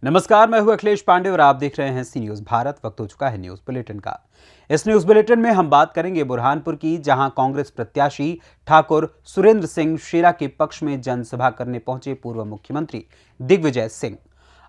नमस्कार, मैं हूं अखिलेश पांडे और आप देख रहे हैं सी न्यूज भारत। वक्त हो चुका है न्यूज बुलेटिन का। इस न्यूज बुलेटिन में हम बात करेंगे बुरहानपुर की, जहां कांग्रेस प्रत्याशी ठाकुर सुरेंद्र सिंह शेरा के पक्ष में जनसभा करने पहुंचे पूर्व मुख्यमंत्री दिग्विजय सिंह।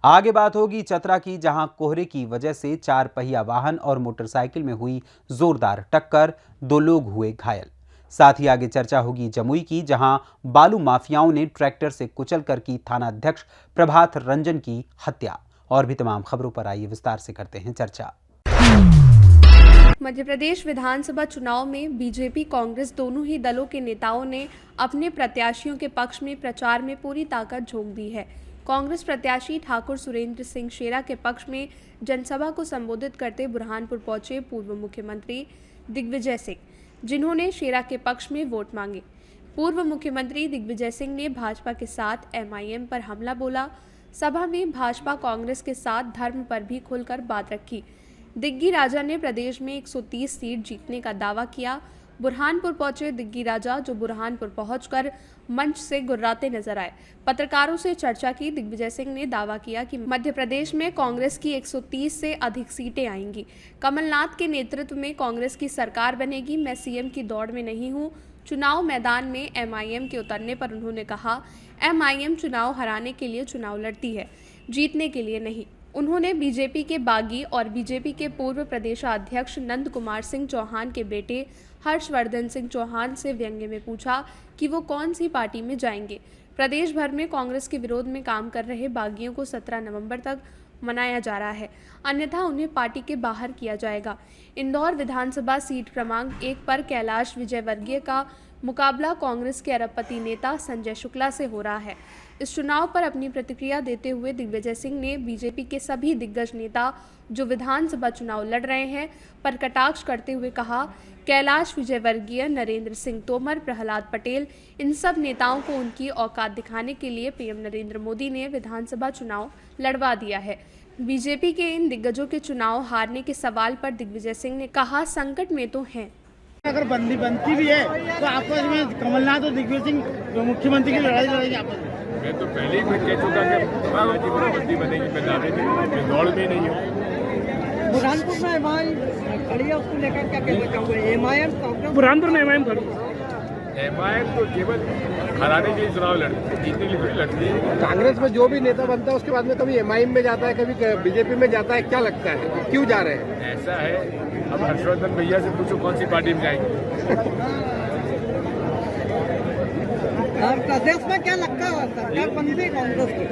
आगे बात होगी चतरा की, जहां कोहरे की वजह से 4 पहिया वाहन और मोटरसाइकिल में हुई जोरदार टक्कर, 2 लोग हुए घायल। साथ ही आगे चर्चा होगी जमुई की, जहां बालू माफियाओं ने ट्रैक्टर से कुचलकर की थानाध्यक्ष प्रभात रंजन की हत्या। और भी तमाम खबरों पर आइए विस्तार से करते हैं चर्चा। मध्य प्रदेश विधानसभा चुनाव में बीजेपी कांग्रेस दोनों ही दलों के नेताओं ने अपने प्रत्याशियों के पक्ष में प्रचार में पूरी ताकत झोंक दी है। कांग्रेस प्रत्याशी ठाकुर सुरेंद्र सिंह शेरा के पक्ष में जनसभा को संबोधित करते बुरहानपुर पहुंचे पूर्व मुख्यमंत्री दिग्विजय सिंह, जिन्होंने शेरा के पक्ष में वोट मांगे। पूर्व मुख्यमंत्री दिग्विजय सिंह ने भाजपा के साथ एमआईएम पर हमला बोला। सभा में भाजपा कांग्रेस के साथ धर्म पर भी खुलकर बात रखी। दिग्गी राजा ने प्रदेश में 130 सीट जीतने का दावा किया। बुरहानपुर पहुंचे दिग्गी राजा, जो बुरहानपुर पहुंचकर मंच से गुर्राते नजर आए। पत्रकारों से चर्चा की दिग्विजय सिंह ने दावा किया कि मध्य प्रदेश में कांग्रेस की 130 से अधिक सीटें आएंगी। कमलनाथ के नेतृत्व में कांग्रेस की सरकार बनेगी। मैं सीएम की दौड़ में नहीं हूं। चुनाव मैदान में एमआईएम के उतरने पर उन्होंने कहा, एमआईएम चुनाव हराने के लिए चुनाव लड़ती है, जीतने के लिए नहीं। उन्होंने बीजेपी के बागी और बीजेपी के पूर्व प्रदेशाध्यक्ष नंद कुमार सिंह चौहान के बेटे हर्षवर्धन सिंह चौहान से व्यंग्य में पूछा कि वो कौन सी पार्टी में जाएंगे। प्रदेश भर में कांग्रेस के विरोध में काम कर रहे बागियों को 17 नवंबर तक मनाया जा रहा है, अन्यथा उन्हें पार्टी के बाहर किया जाएगा। इंदौर विधानसभा सीट क्रमांक 1 पर कैलाश विजयवर्गीय का मुकाबला कांग्रेस के अरबपति नेता संजय शुक्ला से हो रहा है। इस चुनाव पर अपनी प्रतिक्रिया देते हुए दिग्विजय सिंह ने बीजेपी के सभी दिग्गज नेता जो विधानसभा चुनाव लड़ रहे हैं पर कटाक्ष करते हुए कहा, कैलाश विजयवर्गीय, नरेंद्र सिंह तोमर, प्रहलाद पटेल, इन सब नेताओं को उनकी औकात दिखाने के लिए पीएम नरेंद्र मोदी ने विधानसभा चुनाव लड़वा दिया है। बीजेपी के इन दिग्गजों के चुनाव हारने के सवाल पर दिग्विजय सिंह ने कहा, संकट में तो हैं। अगर बनती भी है तो आपस में कमलनाथ और दिग्विजय सिंह मुख्यमंत्री की लड़ाई लड़ेंगे आपस में। मैं तो पहले ही कह चुका कि बालाजी मुख्यमंत्री बनेगी, मैं दावे में दौड़ में नहीं हूँ। बुरहानपुर में एमआईएम खड़ी है, उसको लेकर क्या कहना चाहोगे? एमआईएम बुरहानपुर में एमआईएम खड़ी, एमआईएम तो केवल हराने के लिए चुनाव लड़ती है, जीतने के लिए थोड़ी लड़ती है। कांग्रेस में जो भी नेता बनता है उसके बाद में कभी एमआईएम में जाता है, कभी बीजेपी में जाता है। क्या लगता है क्यों जा रहे हैं? ऐसा है, अब हर्षवर्धन भैया से पूछो कौन सी पार्टी में जाएंगे। और प्रदेश में क्या लगता है सरकार बनती है कांग्रेस की?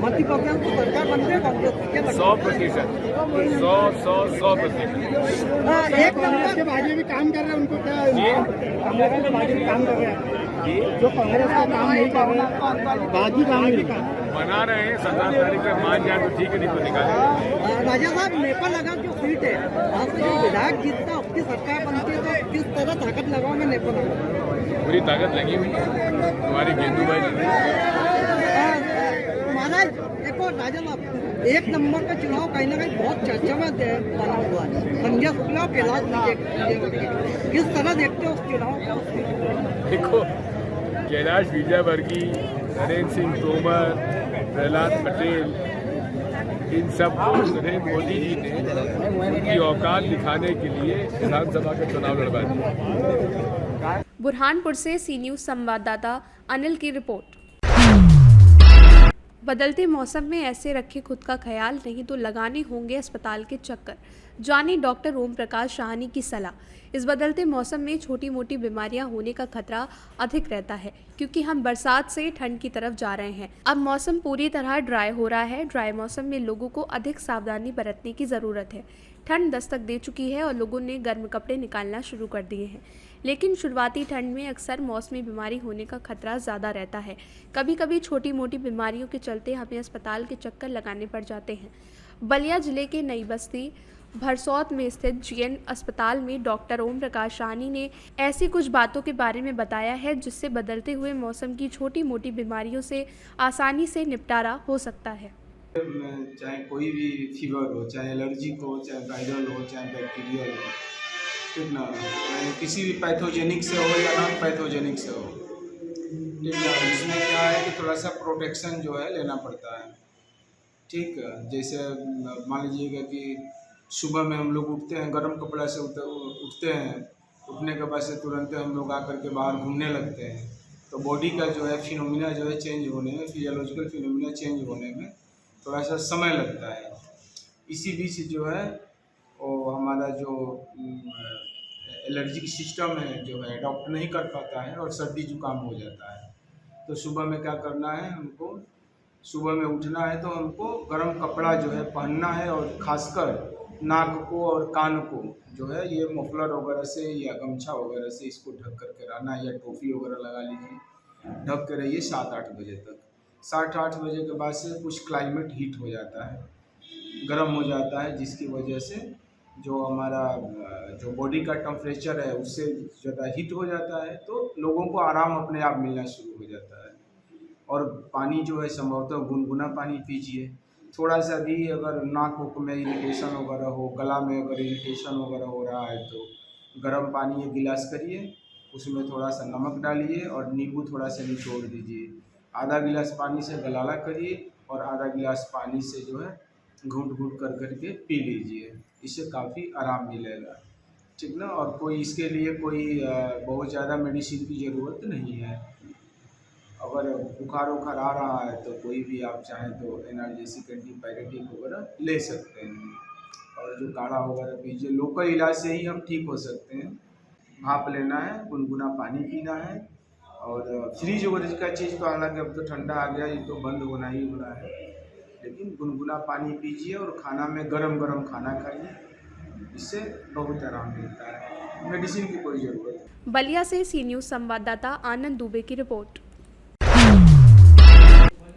मध्य प्रदेश की सरकार बनती है कांग्रेस की? क्या लगता है? 100%। एक नंबर के बागी भी काम कर रहे हैं, उनको क्या कांग्रेस के बागी भी काम कर रहे हैं, जो कांग्रेस का काम नहीं कर रहे हैं, बागी काम नहीं कर मना रहे हैं। 17 तारीख तक मान जाए तो ठीक है, नहीं तो निकाले। राजा साहब, नेपाल लगा जो सीट है, वहाँ से जो विधायक जीतता उसकी सरकार बनती है, तो किस तरह ताकत लगाओगे नेपाल में? पूरी ताकत लगी हुई है हमारी गेंदू भाई। महाराज देखो राजा साहब, एक नंबर का चुनाव कहीं ना कहीं बहुत चर्चा में बना हुआ है। संजय शुक्ला और कैलाश विजयवर्गीय, किस तरह देखते हो उस चुनाव को? देखो, कैलाश विजयवर्गीय, नरेंद्र सिंह तोमर, प्रहलाद पटेल, इन सब को नरेंद्र मोदी जी ने उनकी औकात दिखाने के लिए विधानसभा का चुनाव लड़वा दिया। बुरहानपुर से सी न्यूज संवाददाता अनिल की रिपोर्ट। बदलते मौसम में ऐसे रखें खुद का ख्याल, नहीं तो लगाने होंगे अस्पताल के चक्कर। जाने डॉक्टर ओम प्रकाश शाहनी की सलाह। इस बदलते मौसम में छोटी मोटी बीमारियां होने का खतरा अधिक रहता है, क्योंकि हम बरसात से ठंड की तरफ जा रहे हैं। अब मौसम पूरी तरह ड्राई हो रहा है। ड्राई मौसम में लोगों को अधिक सावधानी बरतने की ज़रूरत है। ठंड दस्तक दे चुकी है और लोगों ने गर्म कपड़े निकालना शुरू कर दिए हैं। लेकिन शुरुआती ठंड में अक्सर मौसमी बीमारी होने का खतरा ज़्यादा रहता है। कभी कभी छोटी मोटी बीमारियों के चलते हमें अस्पताल के चक्कर लगाने पड़ जाते हैं। बलिया जिले के नई बस्ती भरसौत में स्थित जीएन अस्पताल में डॉक्टर ओम प्रकाश शाहनी ने ऐसी कुछ बातों के बारे में बताया है, जिससे बदलते हुए मौसम की छोटी मोटी बीमारियों से आसानी से निपटारा हो सकता है। चाहे कोई भी फीवर हो, चाहे एलर्जिक हो, चाहे वायरल हो, चाहे बैक्टीरियल हो, ठीक ना, किसी भी पैथोजेनिक से हो या नॉन पैथोजेनिक से हो, ठीक ना, इसमें क्या है कि थोड़ा सा प्रोटेक्शन जो है लेना पड़ता है। ठीक है, जैसे मान लीजिएगा कि सुबह में हम लोग उठते हैं, गर्म कपड़ा से उठते हैं, उठने के बाद से तुरंत हम लोग आकर के बाहर घूमने लगते हैं, तो बॉडी का जो है फिनोमिना जो है चेंज होने में, फिजियोलॉजिकल फिनोमिना चेंज होने में थोड़ा सा समय लगता है। इसी बीच जो है वो हमारा जो एलर्जिक सिस्टम है जो है अडॉप्ट नहीं कर पाता है और सर्दी जुकाम हो जाता है। तो सुबह में क्या करना है, हमको सुबह में उठना है तो हमको गर्म कपड़ा जो है पहनना है, और खासकर नाक को और कान को जो है ये मफलर वगैरह से या गमछा वगैरह से इसको ढक कर के रहना, या टोपी वगैरह लगा लीजिए, ढक के रहिए 7-8 बजे तक। 7-8 बजे के बाद से कुछ क्लाइमेट हीट हो जाता है, गर्म हो जाता है, जिसकी वजह से जो हमारा जो बॉडी का टेम्परेचर है उससे ज़्यादा हीट हो जाता है, तो लोगों को आराम अपने आप मिलना शुरू हो जाता है। और पानी जो है संभवतः गुनगुना पानी पीजिए। थोड़ा सा भी अगर नाक में इरिटेशन वगैरह हो, गला में अगर इरिटेशन वगैरह हो रहा है तो गर्म पानी 1 गिलास करिए, उसमें थोड़ा सा नमक डालिए और नींबू थोड़ा सा निचोड़ दीजिए। आधा गिलास पानी से गलाला करिए और आधा गिलास पानी से जो है घूंट कर करके पी लीजिए, इससे काफ़ी आराम मिलेगा, ठीक ना। और कोई इसके लिए कोई बहुत ज़्यादा मेडिसिन की ज़रूरत नहीं है। अगर बुखार आ रहा है तो कोई भी आप चाहें तो एनाल्जेसिक एंटीपायरेटिक वगैरह ले सकते हैं, और जो काढ़ा वगैरह पीजिए। लोकल इलाज से ही हम ठीक हो सकते हैं। भाप लेना है, गुनगुना पानी पीना है, और फ्रिज वगैरह का चीज़ तो हालांकि अब तो ठंडा आ गया, ये तो बंद होना ही होना है, लेकिन गुनगुना पानी पीजिए और खाना में गरम खाना खाइए, इससे बहुत आराम मिलता है, मेडिसिन की कोई ज़रूरत नहीं। बलिया से सी न्यूज़ संवाददाता आनंद दुबे की रिपोर्ट।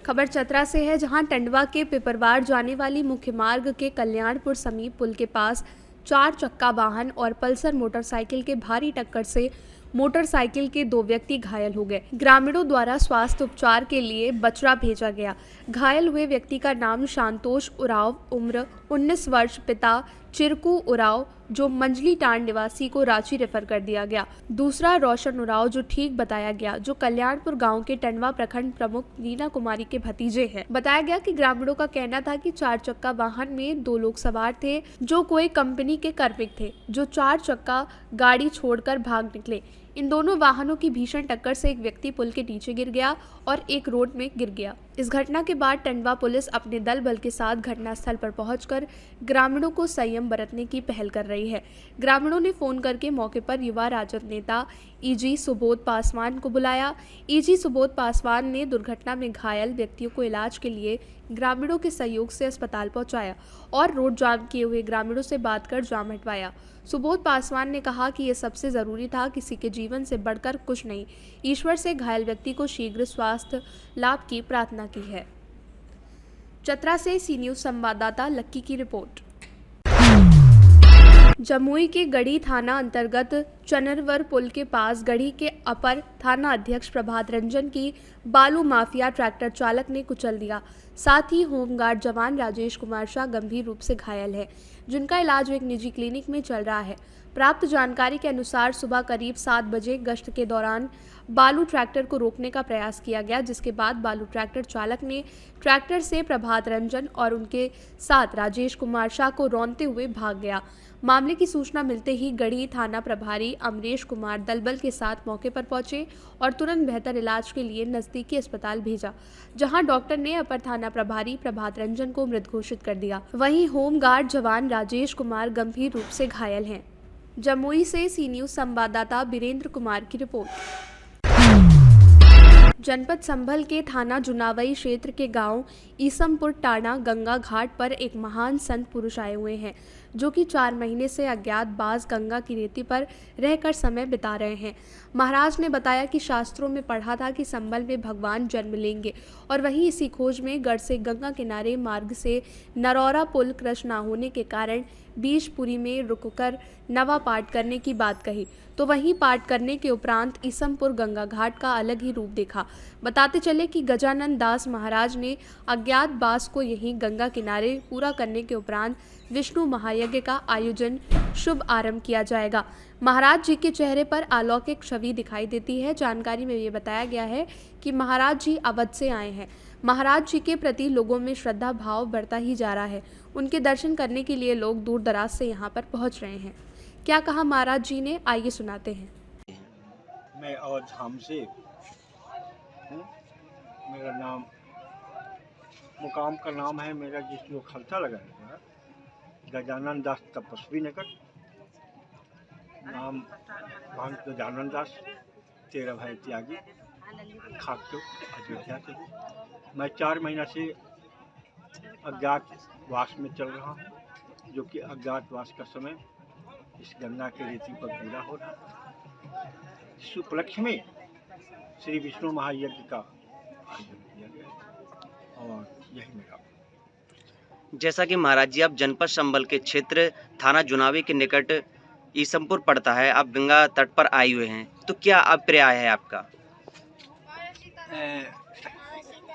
खबर चतरा से है, जहां टंडवा के पिपरवार जाने वाली मुख्य मार्ग के कल्याणपुर समीप पुल के पास 4 चक्का वाहन और पल्सर मोटरसाइकिल के भारी टक्कर से मोटरसाइकिल के 2 व्यक्ति घायल हो गए। ग्रामीणों द्वारा स्वास्थ्य उपचार के लिए बचरा भेजा गया। घायल हुए व्यक्ति का नाम शांतोष उराव, उम्र 19 वर्ष, पिता चिरकू उराव जो मंजली टांड निवासी को रांची रेफर कर दिया गया। दूसरा रोशन उराव जो ठीक बताया गया, जो कल्याणपुर गांव के टंडवा प्रखंड प्रमुख नीना कुमारी के भतीजे हैं। बताया गया कि ग्रामीणों का कहना था कि 4 चक्का वाहन में 2 लोग सवार थे जो कोई कंपनी के कार्मिक थे, जो 4 चक्का गाड़ी छोड़कर भाग निकले। इन दोनों वाहनों की भीषण टक्कर से एक व्यक्ति पुल के नीचे गिर गया और एक रोड में गिर गया। इस घटना के बाद टंडवा पुलिस अपने दल बल के साथ घटनास्थल पर पहुंचकर ग्रामीणों को संयम बरतने की पहल कर रही है। ग्रामीणों ने फोन करके मौके पर युवा राजद नेता ईजी सुबोध पासवान को बुलाया। ईजी सुबोध पासवान ने दुर्घटना में घायल व्यक्तियों को इलाज के लिए ग्रामीणों के सहयोग से अस्पताल पहुंचाया और रोड जाम किए हुए ग्रामीणों से बात कर जाम हटवाया। सुबोध पासवान ने कहा कि ये सबसे जरूरी था, किसी के जीवन से बढ़कर कुछ नहीं। ईश्वर से घायल व्यक्ति को शीघ्र स्वास्थ्य लाभ की प्रार्थना की है। चतरा से सी न्यूज़ संवाददाता लक्की की रिपोर्ट। जमुई के गढ़ी थाना अंतर्गत चनरवर पुल के पास गढ़ी के अपर थाना अध्यक्ष प्रभात रंजन की बालू माफिया ट्रैक्टर चालक ने कुचल दिया। साथ ही होमगार्ड जवान राजेश कुमार शाह गंभीर रूप से घायल है, जिनका इलाज एक निजी क्लिनिक में चल रहा है। प्राप्त जानकारी के अनुसार सुबह करीब 7 बजे गश्त के दौरान बालू ट्रैक्टर को रोकने का प्रयास किया गया, जिसके बाद बालू ट्रैक्टर चालक ने ट्रैक्टर से प्रभात रंजन और उनके साथ राजेश कुमार शाह को रौंदते हुए भाग गया। मामले की सूचना मिलते ही गढ़ी थाना प्रभारी अमरेश कुमार दलबल के साथ मौके पर पहुंचे और तुरंत बेहतर इलाज के लिए नजदीकी अस्पताल भेजा, जहां डॉक्टर ने अपर थाना प्रभारी प्रभात रंजन को मृत घोषित कर दिया। वहीं होमगार्ड जवान राजेश कुमार गंभीर रूप से घायल हैं। जमुई से सी न्यूज़ संवाददाता बीरेंद्र कुमार की रिपोर्ट। जनपद संभल के थाना जुनावई क्षेत्र के गांव ईसमपुर टाना गंगा घाट पर एक महान संत पुरुष आए हुए हैं, जो कि 4 महीने से अज्ञात बाज गंगा की रेती पर रहकर समय बिता रहे हैं। महाराज ने बताया कि शास्त्रों में पढ़ा था कि संभल में भगवान जन्म लेंगे, और वहीं इसी खोज में गढ़ से गंगा किनारे मार्ग से नरौरा पुल क्रश न होने के कारण बीजपुरी में रुककर नवा पाठ करने की बात कही, तो वहीं पाठ करने के उपरांत ईसमपुर गंगा घाट का अलग ही रूप देखा। बताते चले कि गजानन दास महाराज ने अज्ञात बास को यहीं गंगा किनारे पूरा करने के उपरांत विष्णु महायज्ञ का आयोजन शुभ आरंभ किया जाएगा। महाराज जी के चेहरे पर अलौकिक छवि दिखाई देती है। जानकारी में ये बताया गया है कि महाराज जी अवध से आए हैं। महाराज जी के प्रति लोगों में श्रद्धा भाव बढ़ता ही जा रहा है। उनके दर्शन करने के लिए लोग दूर दराज से यहाँ पर पहुँच रहे हैं। क्या कहा महाराज जी ने, आइए सुनाते हैं। मैं अवध धाम से हूँ। मेरा नाम, मुकाम का नाम है मेरा जिस जो खर्चा लगा है गजानन दास तपस्वी नगर। नाम महंत गजानन दास, 13 भाई त्यागी, खाक चौक, अयोध्या से हूँ। मैं 4 महीना से अज्ञात वास में चल रहा हूँ, जो कि अज्ञात वास का समय इस गंगा के रेती पर पूरा हो रहा है। इस उपलक्ष्य में श्री विष्णु महायज्ञ का आयोजन किया गया और यही मेरा। जैसा कि महाराज जी आप जनपद संभल के क्षेत्र थाना जुनावी के निकट ईसमपुर पड़ता है, आप गंगा तट पर आए हुए हैं, तो क्या अभिप्राय है आपका?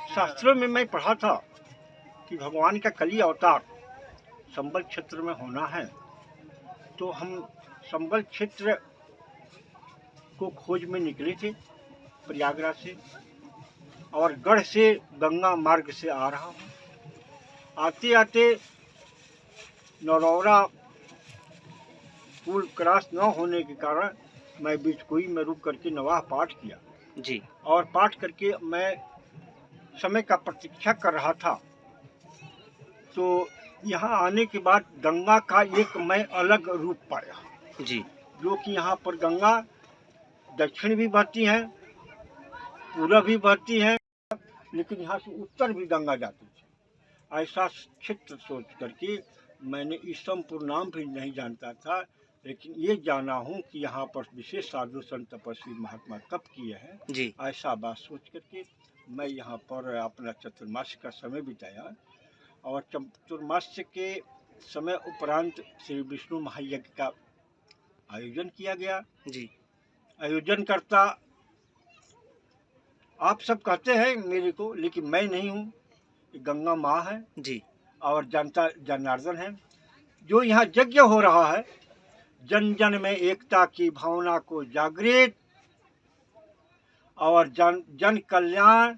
शास्त्रों में मैं पढ़ा था कि भगवान का कली अवतार संभल क्षेत्र में होना है, तो हम संभल क्षेत्र को खोज में निकले थे प्रयागराज से, और गढ़ से गंगा मार्ग से आ रहा हूँ। आते आते नरौरा पुल क्रॉस न होने के कारण मैं बीच कोई में रुक करके नवाह पाठ किया जी, और पाठ करके मैं समय का प्रतीक्षा कर रहा था। तो यहाँ आने के बाद गंगा का एक मैं अलग रूप पाया जी, जो कि यहाँ पर गंगा दक्षिण भी बहती है, पूरब भी बहती है, लेकिन यहाँ से उत्तर भी गंगा जाती है। ऐसा क्षेत्र सोच करके मैंने ईसमपुर नाम भी नहीं जानता था, लेकिन ये जाना हूँ कि यहाँ पर विशेष साधु संत तपस्वी महात्मा कब किए हैं जी। ऐसा बात सोच करके मैं यहाँ पर अपना चतुर्मास्य का समय बिताया, और चतुर्मास्य के समय उपरांत श्री विष्णु महायज्ञ का आयोजन किया गया जी। आयोजन करता आप सब कहते हैं मेरे को, लेकिन मैं नहीं हूँ। गंगा माँ है जी, और जनता जनार्दन है। जो यहाँ यज्ञ हो रहा है, जन जन में एकता की भावना को जागृत और जन जन कल्याण,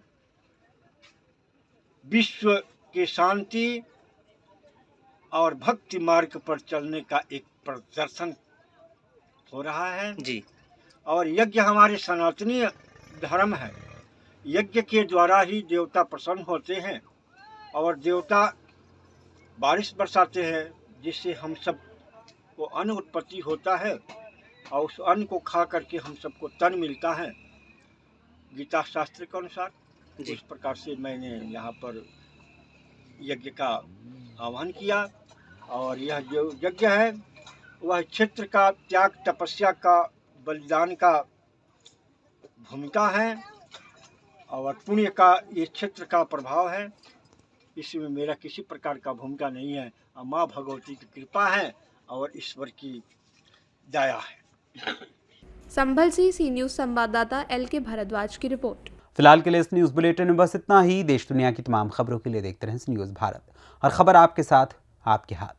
विश्व की शांति और भक्ति मार्ग पर चलने का एक प्रदर्शन हो रहा है जी। और यज्ञ हमारे सनातनी धर्म है। यज्ञ के द्वारा ही देवता प्रसन्न होते हैं और देवता बारिश बरसाते हैं, जिससे हम सब को अन्न उत्पत्ति होता है और उस अन्न को खा करके हम सबको तन मिलता है गीता शास्त्र के अनुसार। इस प्रकार से मैंने यहाँ पर यज्ञ का आह्वान किया, और यह जो यज्ञ है वह क्षेत्र का त्याग, तपस्या का, बलिदान का भूमिका है और पुण्य का ये क्षेत्र का प्रभाव है। इसमें मेरा किसी प्रकार का भूमिका नहीं है। माँ भगवती की कृपा है और ईश्वर की दया है। संभल से सी न्यूज़ संवाददाता LK भारद्वाज की रिपोर्ट। फिलहाल के लिए इस न्यूज़ बुलेटिन में बस इतना ही। देश दुनिया की तमाम खबरों के लिए देखते रहें न्यूज़ भारत, और खबर आपके साथ, आपके हाथ।